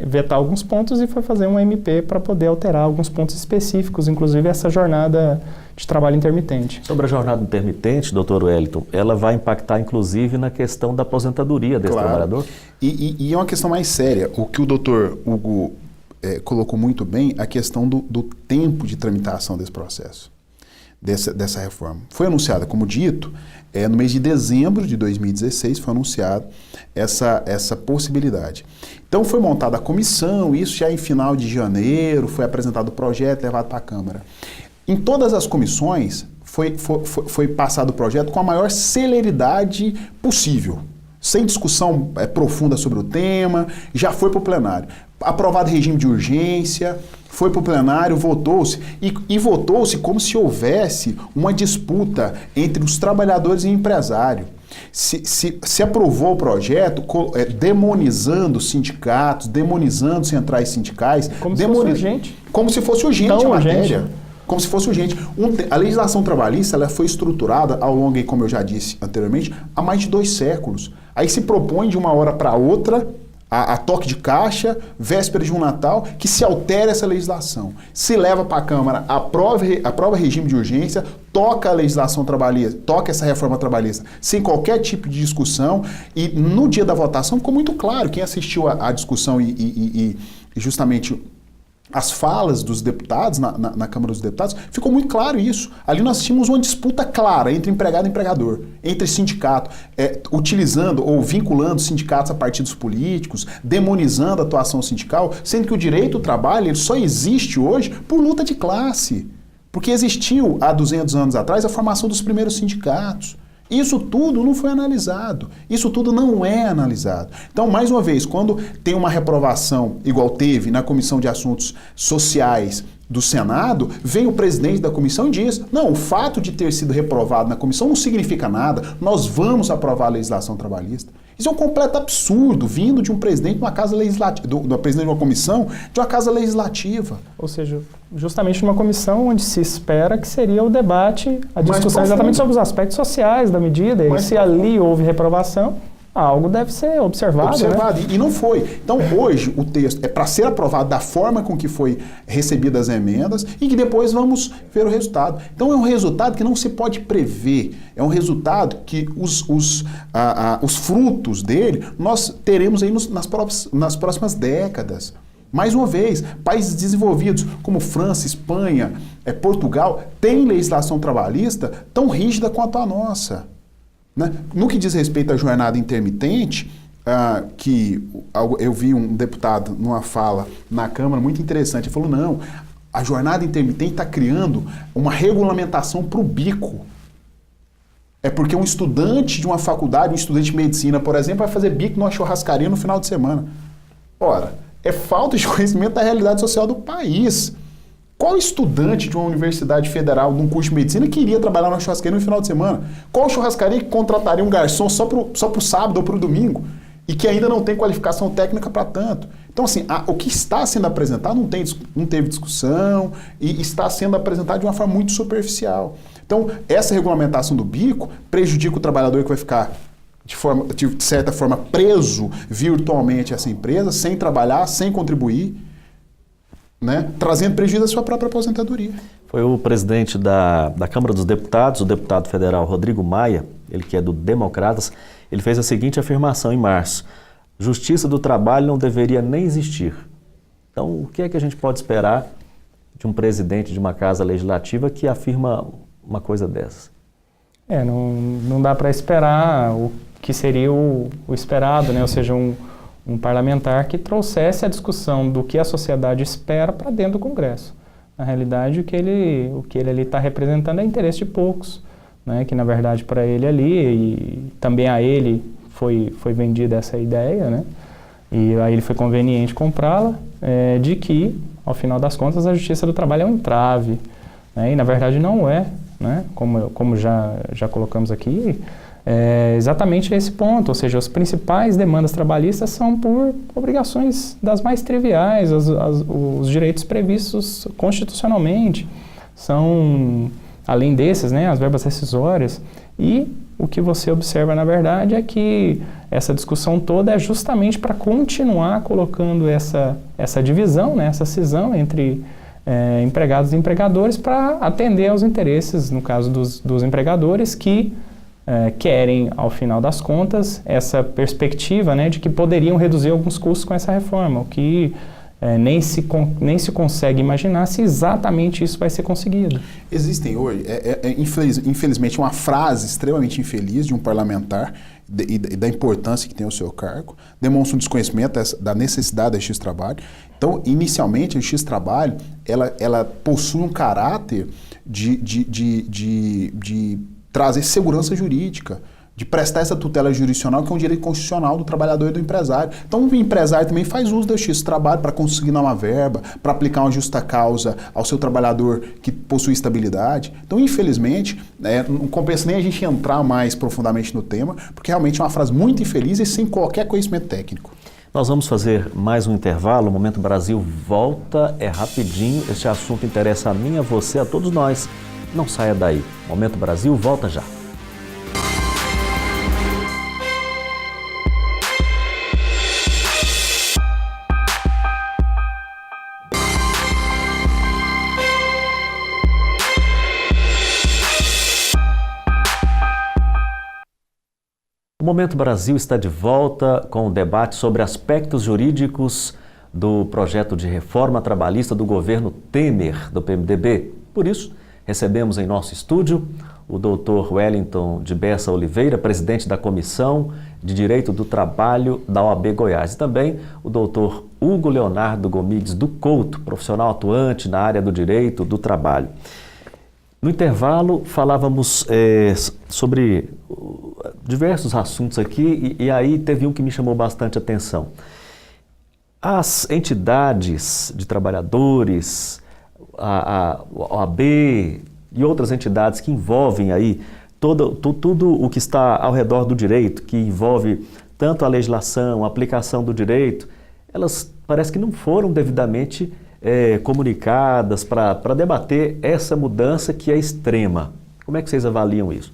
Speaker 3: vetar alguns pontos e foi fazer uma MP para poder alterar alguns pontos específicos, inclusive essa jornada de trabalho intermitente.
Speaker 1: Sobre a jornada intermitente, doutor Wellington, ela vai impactar, inclusive, na questão da aposentadoria desse trabalhador?
Speaker 2: E é uma questão mais séria. O que o doutor Hugo colocou muito bem, a questão do tempo de tramitação desse processo. Dessa reforma. Foi anunciada, como dito, no mês de dezembro de 2016 foi anunciada essa possibilidade. Então foi montada a comissão, isso já em final de janeiro, foi apresentado o projeto, levado para a Câmara. Em todas as comissões foi passado o projeto com a maior celeridade possível, sem discussão profunda sobre o tema, já foi para o plenário. Aprovado regime de urgência, foi para o plenário, votou-se, e votou-se como se houvesse uma disputa entre os trabalhadores e o empresário. Se aprovou o projeto demonizando sindicatos, demonizando centrais sindicais.
Speaker 3: Como se fosse urgente.
Speaker 2: Como se fosse urgente a matéria.
Speaker 3: Urgente.
Speaker 2: Como se fosse urgente. A legislação trabalhista ela foi estruturada ao longo, como eu já disse anteriormente, há mais de 2 séculos. Aí se propõe de uma hora para outra, a toque de caixa, véspera de um Natal, que se altere essa legislação. Se leva para a Câmara, aprova regime de urgência, toca a legislação trabalhista, toca essa reforma trabalhista, sem qualquer tipo de discussão, e no dia da votação ficou muito claro, quem assistiu à discussão e justamente as falas dos deputados na Câmara dos Deputados, ficou muito claro isso. Ali nós tínhamos uma disputa clara entre empregado e empregador, entre sindicato, utilizando ou vinculando sindicatos a partidos políticos, demonizando a atuação sindical, sendo que o direito do trabalho ele só existe hoje por luta de classe. Porque existiu, há 200 anos atrás, a formação dos primeiros sindicatos. Isso tudo não foi analisado. Isso tudo não é analisado. Então, mais uma vez, quando tem uma reprovação, igual teve na Comissão de Assuntos Sociais do Senado, vem o presidente da comissão e diz: não, o fato de ter sido reprovado na comissão não significa nada, nós vamos aprovar a legislação trabalhista. Isso é um completo absurdo, vindo de um presidente de uma casa legislativa, do presidente de uma comissão, de uma casa legislativa.
Speaker 3: Ou seja, justamente numa comissão onde se espera que seria o debate, a discussão exatamente sobre os aspectos sociais da medida, e se ali houve reprovação, algo deve ser observado. Né?
Speaker 2: E não foi. Então, hoje, o texto é para ser aprovado da forma com que foi recebidas as emendas e que depois vamos ver o resultado. Então, é um resultado que não se pode prever. É um resultado que os frutos dele nós teremos aí nas próximas décadas. Mais uma vez, países desenvolvidos como França, Espanha, Portugal, têm legislação trabalhista tão rígida quanto a nossa. Né? No que diz respeito à jornada intermitente, que eu vi um deputado numa fala na Câmara muito interessante, ele falou: não, a jornada intermitente está criando uma regulamentação para o bico. É porque um estudante de uma faculdade, um estudante de medicina, por exemplo, vai fazer bico numa churrascaria no final de semana. Ora, é falta de conhecimento da realidade social do país. Qual estudante de uma universidade federal, num curso de medicina, que iria trabalhar na churrascaria no final de semana? Qual churrascaria que contrataria um garçom só pro sábado ou pro domingo? E que ainda não tem qualificação técnica para tanto? Então, assim, o que está sendo apresentado não teve discussão e está sendo apresentado de uma forma muito superficial. Então, essa regulamentação do bico prejudica o trabalhador que vai ficar, de certa forma, preso virtualmente a essa empresa, sem trabalhar, sem contribuir, né, trazendo prejuízo à sua própria aposentadoria.
Speaker 1: Foi o presidente da Câmara dos Deputados, o deputado federal Rodrigo Maia, ele que é do Democratas, ele fez a seguinte afirmação em março: justiça do trabalho não deveria nem existir. Então, o que é que a gente pode esperar de um presidente de uma casa legislativa que afirma uma coisa dessa?
Speaker 3: Não dá para esperar o que seria o esperado, né? Ou seja, um parlamentar que trouxesse a discussão do que a sociedade espera para dentro do Congresso. Na realidade, o que ele ali está representando é interesse de poucos, né? Que na verdade para ele ali, e também a ele foi vendida essa ideia, né? E aí ele foi conveniente comprá-la, de que, ao final das contas, a justiça do trabalho é um entrave, né? E na verdade não é, né? Como já colocamos aqui, exatamente esse ponto, ou seja, as principais demandas trabalhistas são por obrigações das mais triviais, os direitos previstos constitucionalmente, são, além desses, né, as verbas rescisórias, e o que você observa, na verdade, é que essa discussão toda é justamente para continuar colocando essa divisão, né, essa cisão entre empregados e empregadores para atender aos interesses, no caso dos empregadores, que querem, ao final das contas, essa perspectiva, né, de que poderiam reduzir alguns custos com essa reforma, o que nem se consegue imaginar se exatamente isso vai ser conseguido.
Speaker 2: Existem hoje, infelizmente, uma frase extremamente infeliz de um parlamentar e da importância que tem o seu cargo, demonstra um desconhecimento da necessidade da Justiça do Trabalho. Então, inicialmente, a Justiça do Trabalho, ela possui um caráter de trazer segurança jurídica, de prestar essa tutela jurisdicional, que é um direito constitucional do trabalhador e do empresário. Então, o empresário também faz uso da justiça do trabalho para conseguir uma verba, para aplicar uma justa causa ao seu trabalhador que possui estabilidade. Então, infelizmente, não compensa nem a gente entrar mais profundamente no tema, porque realmente é uma frase muito infeliz e sem qualquer conhecimento técnico.
Speaker 1: Nós vamos fazer mais um intervalo. O Momento Brasil volta, é rapidinho. Este assunto interessa a mim, a você, a todos nós. Não saia daí. Momento Brasil volta já. O Momento Brasil está de volta com o debate sobre aspectos jurídicos do projeto de reforma trabalhista do governo Temer, do PMDB. Por isso, recebemos em nosso estúdio o Dr. Wellington de Bessa Oliveira, presidente da Comissão de Direito do Trabalho da OAB Goiás, e também o Dr. Hugo Leonardo Gomides do Couto, profissional atuante na área do direito do trabalho. No intervalo, falávamos sobre diversos assuntos aqui e aí teve um que me chamou bastante atenção. As entidades de trabalhadores, a OAB e outras entidades que envolvem aí tudo o que está ao redor do direito, que envolve tanto a legislação, a aplicação do direito, elas parece que não foram devidamente comunicadas para debater essa mudança que é extrema. Como é que vocês avaliam isso?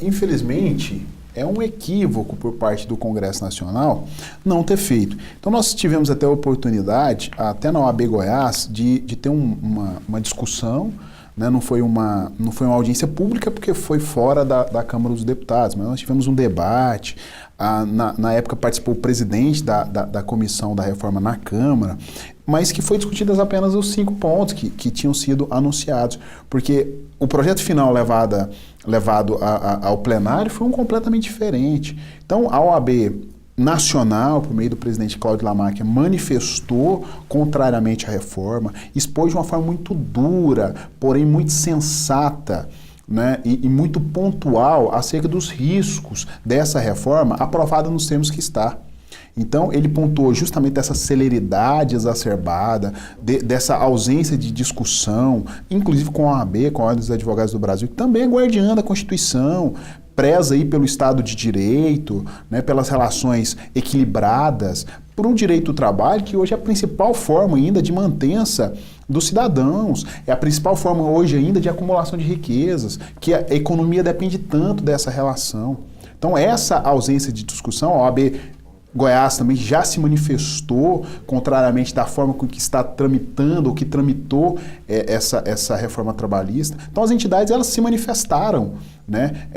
Speaker 2: Infelizmente, é um equívoco por parte do Congresso Nacional não ter feito. Então nós tivemos até a oportunidade, até na OAB Goiás, de ter uma discussão, né? Não foi uma audiência pública porque foi fora da Câmara dos Deputados, mas nós tivemos um debate. Na época participou o presidente da comissão da reforma na Câmara, mas que foi discutidas apenas os 5 pontos que tinham sido anunciados, porque o projeto final levado ao plenário foi um completamente diferente. Então a OAB Nacional, por meio do presidente Cláudio Lamarck, manifestou contrariamente à reforma, expôs de uma forma muito dura, porém muito sensata, né, e muito pontual acerca dos riscos dessa reforma aprovada nos termos que está. Então, ele pontuou justamente essa celeridade exacerbada, dessa ausência de discussão, inclusive com a OAB, com a Ordem dos Advogados do Brasil, que também é guardiã da Constituição, preza aí pelo Estado de Direito, né, pelas relações equilibradas, por um direito do trabalho que hoje é a principal forma ainda de mantença dos cidadãos, é a principal forma hoje ainda de acumulação de riquezas, que a economia depende tanto dessa relação. Então essa ausência de discussão, a OAB Goiás também já se manifestou contrariamente da forma com que está tramitando ou que tramitou essa reforma trabalhista. Então as entidades elas se manifestaram, né,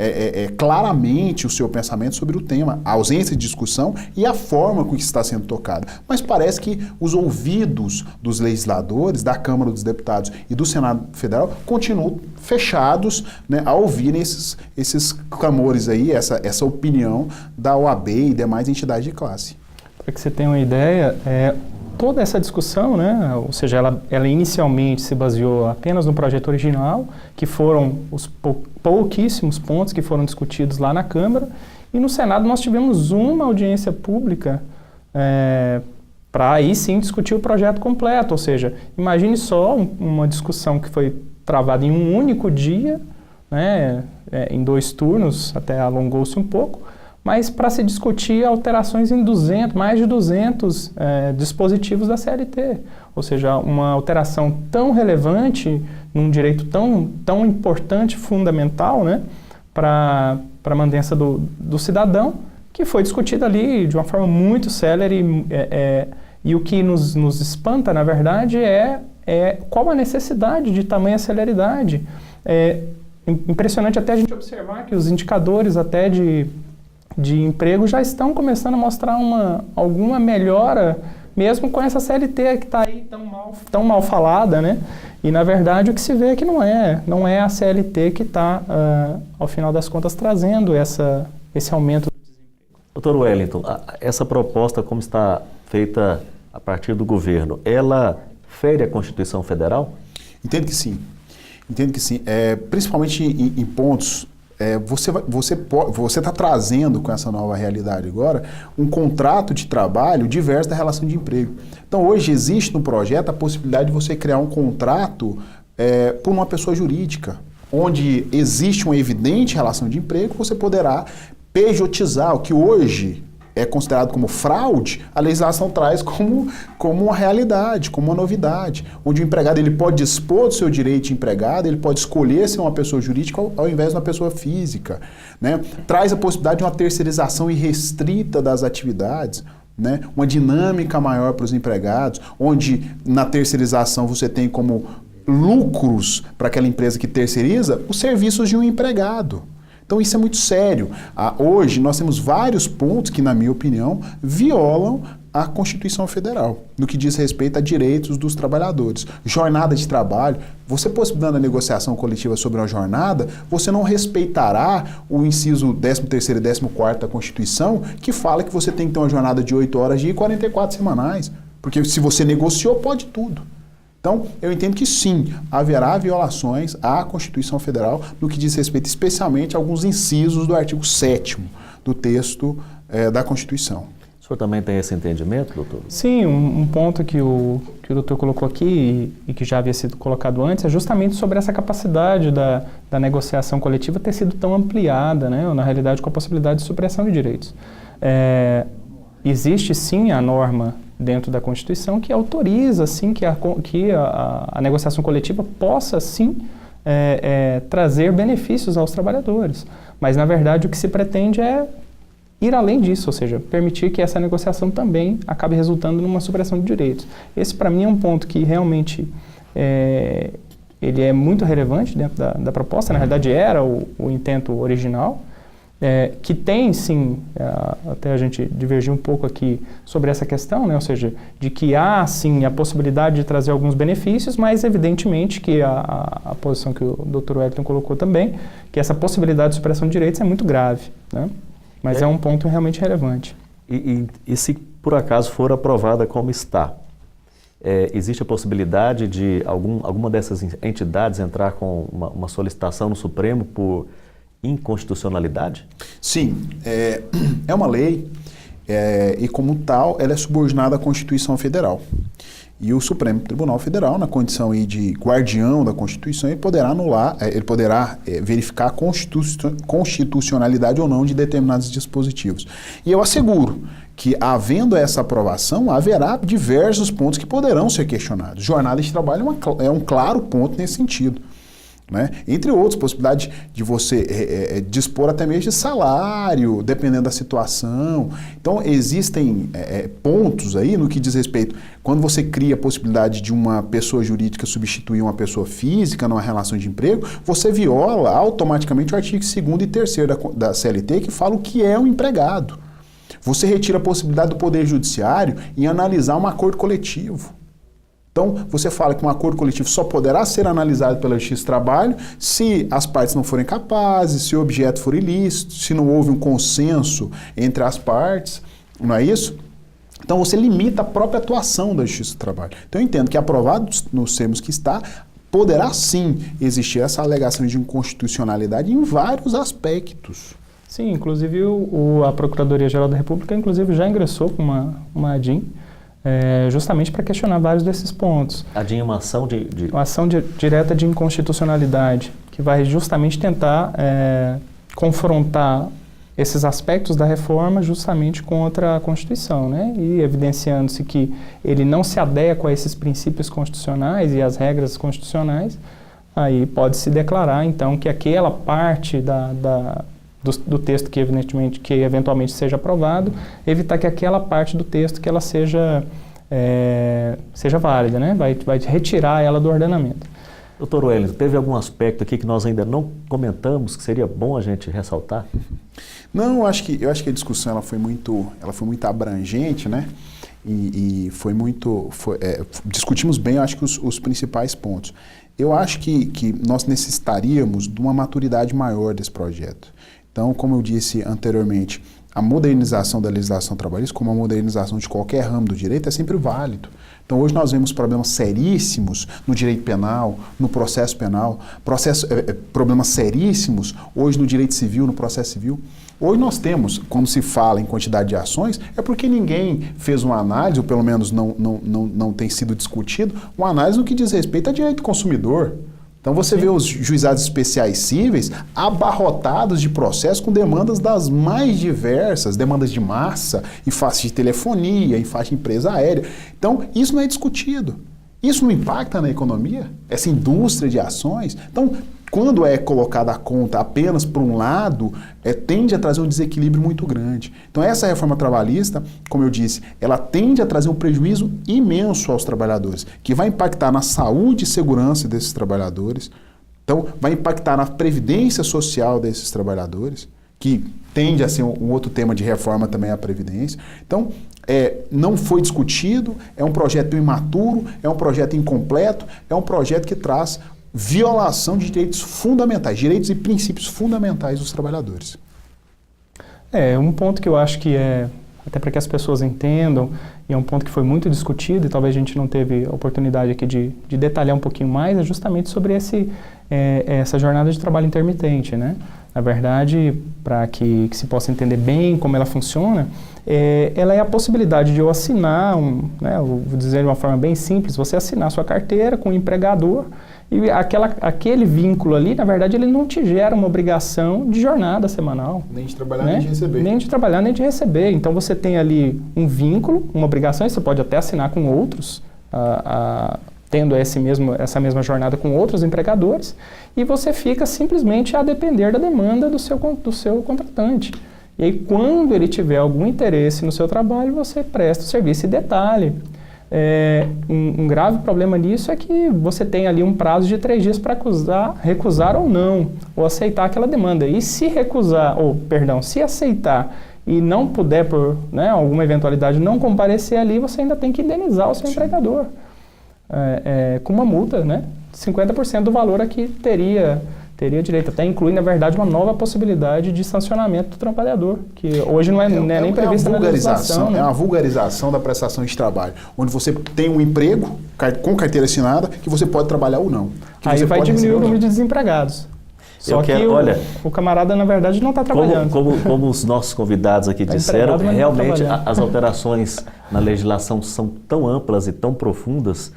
Speaker 2: claramente o seu pensamento sobre o tema, a ausência de discussão e a forma com que está sendo tocada. Mas parece que os ouvidos dos legisladores, da Câmara dos Deputados e do Senado Federal continuam fechados, né, a ouvirem esses clamores aí, essa opinião da OAB e demais entidades de classe.
Speaker 3: Para que você tenha uma ideia, toda essa discussão, né, ou seja, ela inicialmente se baseou apenas no projeto original, que foram os pouquíssimos pontos que foram discutidos lá na Câmara, e no Senado nós tivemos uma audiência pública para aí sim discutir o projeto completo, ou seja, imagine só uma discussão que foi travada em um único dia, né, em 2 turnos, até alongou-se um pouco, mas para se discutir alterações em mais de 200 dispositivos da CLT. Ou seja, uma alteração tão relevante, num direito tão importante, fundamental, né, para a mantença do cidadão, que foi discutida ali de uma forma muito célere. E o que nos espanta, na verdade, é qual a necessidade de tamanha celeridade. É impressionante até a gente observar que os indicadores até de emprego já estão começando a mostrar alguma melhora, mesmo com essa CLT que está aí tão mal falada, né? E, na verdade, o que se vê é que não é a CLT que está, ao final das contas, trazendo esse aumento do desemprego.
Speaker 1: Doutor Wellington, essa proposta, como está feita a partir do governo, ela fere a Constituição Federal?
Speaker 2: Entendo que sim. Principalmente em pontos... Você está trazendo com essa nova realidade agora um contrato de trabalho diverso da relação de emprego. Então hoje existe no projeto a possibilidade de você criar um contrato por uma pessoa jurídica, onde existe uma evidente relação de emprego, você poderá pejotizar o que hoje é considerado como fraude, a legislação traz como uma realidade, como uma novidade, onde o empregado ele pode dispor do seu direito de empregado, ele pode escolher ser uma pessoa jurídica ao invés de uma pessoa física, né? Traz a possibilidade de uma terceirização irrestrita das atividades, né? Uma dinâmica maior para os empregados, onde na terceirização você tem como lucros para aquela empresa que terceiriza os serviços de um empregado. Então isso é muito sério. Hoje nós temos vários pontos que, na minha opinião, violam a Constituição Federal, no que diz respeito a direitos dos trabalhadores. Jornada de trabalho, você possibilitando a negociação coletiva sobre uma jornada, você não respeitará o inciso 13º e 14º da Constituição, que fala que você tem que ter uma jornada de 8 horas dia e 44 semanais. Porque se você negociou, pode tudo. Então, eu entendo que sim, haverá violações à Constituição Federal no que diz respeito especialmente a alguns incisos do artigo 7º do texto da Constituição.
Speaker 1: O senhor também tem esse entendimento, doutor?
Speaker 3: Sim, um ponto que o doutor colocou aqui e que já havia sido colocado antes é justamente sobre essa capacidade da negociação coletiva ter sido tão ampliada, né, ou na realidade com a possibilidade de supressão de direitos. Existe sim a norma dentro da Constituição que autoriza sim que a negociação coletiva possa sim trazer benefícios aos trabalhadores, mas na verdade o que se pretende é ir além disso, ou seja, permitir que essa negociação também acabe resultando numa supressão de direitos. Esse, para mim, é um ponto que realmente ele é muito relevante dentro da proposta, na realidade era o intento original, que tem, sim, até a gente divergir um pouco aqui sobre essa questão, né? Ou seja, de que há, sim, a possibilidade de trazer alguns benefícios, mas, evidentemente, que a posição que o Dr. Wellington colocou também, que essa possibilidade de supressão de direitos é muito grave, né? Mas é um ponto realmente relevante.
Speaker 1: E se por acaso for aprovada como está, existe a possibilidade de alguma dessas entidades entrar com uma solicitação no Supremo por inconstitucionalidade?
Speaker 2: Sim, é uma lei e como tal ela é subordinada à Constituição Federal. E o Supremo Tribunal Federal, na condição aí de guardião da Constituição, ele poderá anular, ele poderá verificar a constitucionalidade ou não de determinados dispositivos. E eu asseguro que, havendo essa aprovação, haverá diversos pontos que poderão ser questionados. Jornada de trabalho é um claro ponto nesse sentido. Né? Entre outros, possibilidade de você dispor até mesmo de salário, dependendo da situação. Então, existem pontos aí no que diz respeito, quando você cria a possibilidade de uma pessoa jurídica substituir uma pessoa física numa relação de emprego, você viola automaticamente o artigo 2º e 3º da CLT, que fala o que é um empregado. Você retira a possibilidade do Poder Judiciário em analisar um acordo coletivo. Então, você fala que um acordo coletivo só poderá ser analisado pela Justiça do Trabalho se as partes não forem capazes, se o objeto for ilícito, se não houve um consenso entre as partes, não é isso? Então, você limita a própria atuação da Justiça do Trabalho. Então, eu entendo que, aprovado nos termos que está, poderá sim existir essa alegação de inconstitucionalidade em vários aspectos.
Speaker 3: Sim, inclusive a Procuradoria-Geral da República, inclusive, já ingressou com uma ADIM, justamente para questionar vários desses pontos.
Speaker 1: ADIM é uma ação
Speaker 3: Uma ação direta de inconstitucionalidade, que vai justamente tentar confrontar esses aspectos da reforma justamente contra a Constituição, né? E evidenciando-se que ele não se adequa a esses princípios constitucionais e às regras constitucionais, aí pode-se declarar, então, que aquela parte do texto que eventualmente seja aprovado, evitar que aquela parte do texto que ela seja válida, né? Vai retirar ela do ordenamento.
Speaker 1: Doutor Wellington, teve algum aspecto aqui que nós ainda não comentamos que seria bom a gente ressaltar?
Speaker 2: Não, eu acho que a discussão ela foi muito abrangente, né? E discutimos bem, eu acho que os principais pontos. Eu acho que nós necessitaríamos de uma maturidade maior desse projeto. Então, como eu disse anteriormente, a modernização da legislação trabalhista, como a modernização de qualquer ramo do direito, é sempre válido. Então, hoje nós vemos problemas seríssimos no direito penal, no processo penal, problemas seríssimos hoje no direito civil, no processo civil. Hoje nós temos, quando se fala em quantidade de ações, é porque ninguém fez uma análise, ou pelo menos não tem sido discutido, uma análise no que diz respeito a direito do consumidor. Então você vê os juizados especiais cíveis abarrotados de processos com demandas das mais diversas, demandas de massa, em face de telefonia, em face de empresa aérea. Então isso não é discutido. Isso não impacta na economia? Essa indústria de ações? Então, quando é colocada a conta apenas por um lado, tende a trazer um desequilíbrio muito grande. Então essa reforma trabalhista, como eu disse, ela tende a trazer um prejuízo imenso aos trabalhadores, que vai impactar na saúde e segurança desses trabalhadores, então vai impactar na previdência social desses trabalhadores, que tende a ser um outro tema de reforma também a previdência. Então, não foi discutido, é um projeto imaturo, é um projeto incompleto, é um projeto que traz violação de direitos fundamentais, direitos e princípios fundamentais dos trabalhadores.
Speaker 3: Um ponto que eu acho que até para que as pessoas entendam e é um ponto que foi muito discutido, e talvez a gente não teve a oportunidade aqui de detalhar um pouquinho mais, é justamente sobre essa jornada de trabalho intermitente, né? Na verdade, para que se possa entender bem como ela funciona, ela é a possibilidade de eu assinar, vou dizer de uma forma bem simples, você assinar sua carteira com o empregador, e aquele vínculo ali, na verdade, ele não te gera uma obrigação de jornada semanal.
Speaker 2: Nem de trabalhar, nem de receber.
Speaker 3: Nem de trabalhar, nem de receber. Então, você tem ali um vínculo, uma obrigação, e você pode até assinar com outros, tendo essa mesma jornada com outros empregadores, e você fica simplesmente a depender da demanda do seu contratante. E aí, quando ele tiver algum interesse no seu trabalho, você presta o serviço. E detalhe, um grave problema nisso é que você tem ali um prazo de 3 dias para recusar ou não, ou aceitar aquela demanda. E se se aceitar e não puder, por alguma eventualidade, não comparecer ali, você ainda tem que indenizar o seu empregador. Com uma multa, 50% do valor a que teria direito. Até inclui, na verdade, uma nova possibilidade de sancionamento do trabalhador, que hoje não é nem prevista na legislação.
Speaker 2: É uma vulgarização da prestação de trabalho, onde você tem um emprego com carteira assinada que você pode trabalhar ou não.
Speaker 3: Aí vai diminuir o número de desempregados. Só que o camarada, na verdade, não está trabalhando.
Speaker 1: Como os nossos convidados aqui disseram, realmente as alterações na legislação são tão amplas e tão profundas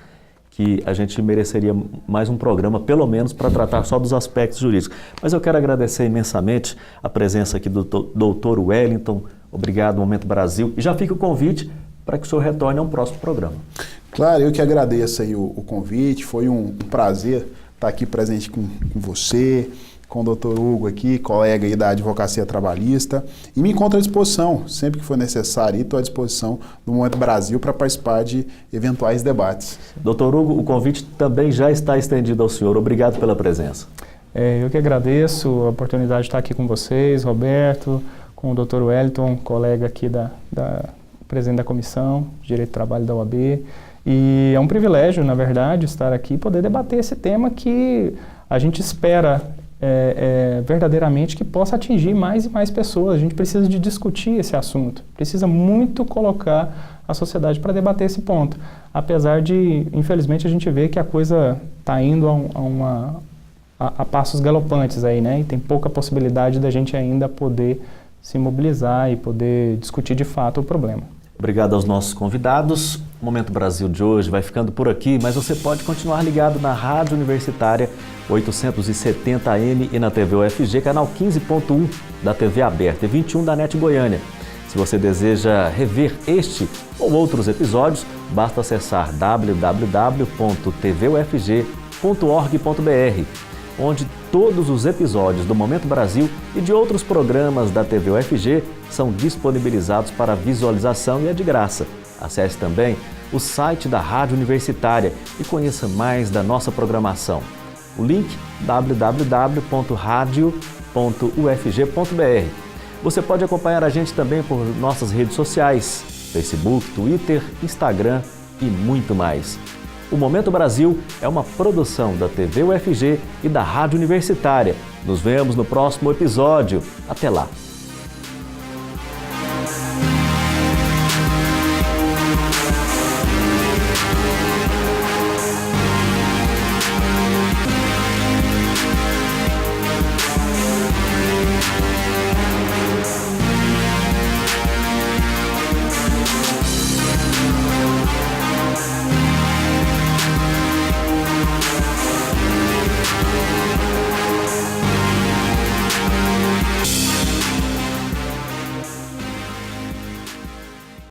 Speaker 1: que a gente mereceria mais um programa, pelo menos, para tratar só dos aspectos jurídicos. Mas eu quero agradecer imensamente a presença aqui do Dr. Wellington. Obrigado, Momento Brasil. E já fica o convite para que o senhor retorne a um próximo programa.
Speaker 2: Claro, eu que agradeço aí o convite. Foi um prazer estar aqui presente com você, com o Dr. Hugo aqui, colega aí da Advocacia Trabalhista, e me encontro à disposição, sempre que for necessário, estou à disposição do Momento Brasil para participar de eventuais debates.
Speaker 1: Dr. Hugo, o convite também já está estendido ao senhor. Obrigado pela presença.
Speaker 3: Eu que agradeço a oportunidade de estar aqui com vocês, Roberto, com o Dr. Wellington, colega aqui da presidente da Comissão de Direito do Trabalho da OAB, e é um privilégio, na verdade, estar aqui e poder debater esse tema que a gente espera verdadeiramente que possa atingir mais e mais pessoas. A gente precisa de discutir esse assunto, precisa muito colocar a sociedade para debater esse ponto, apesar de, infelizmente, a gente vê que a coisa está indo a passos galopantes aí, e tem pouca possibilidade da gente ainda poder se mobilizar e poder discutir de fato o problema.
Speaker 1: Obrigado aos nossos convidados. O Momento Brasil de hoje vai ficando por aqui, mas você pode continuar ligado na Rádio Universitária 870 AM e na TV UFG, canal 15.1 da TV aberta e 21 da NET Goiânia. Se você deseja rever este ou outros episódios, basta acessar www.tvufg.org.br, onde todos os episódios do Momento Brasil e de outros programas da TV UFG são disponibilizados para visualização e é de graça. Acesse também o site da Rádio Universitária e conheça mais da nossa programação. O link www.radio.ufg.br. Você pode acompanhar a gente também por nossas redes sociais, Facebook, Twitter, Instagram e muito mais. O Momento Brasil é uma produção da TV UFG e da Rádio Universitária. Nos vemos no próximo episódio. Até lá!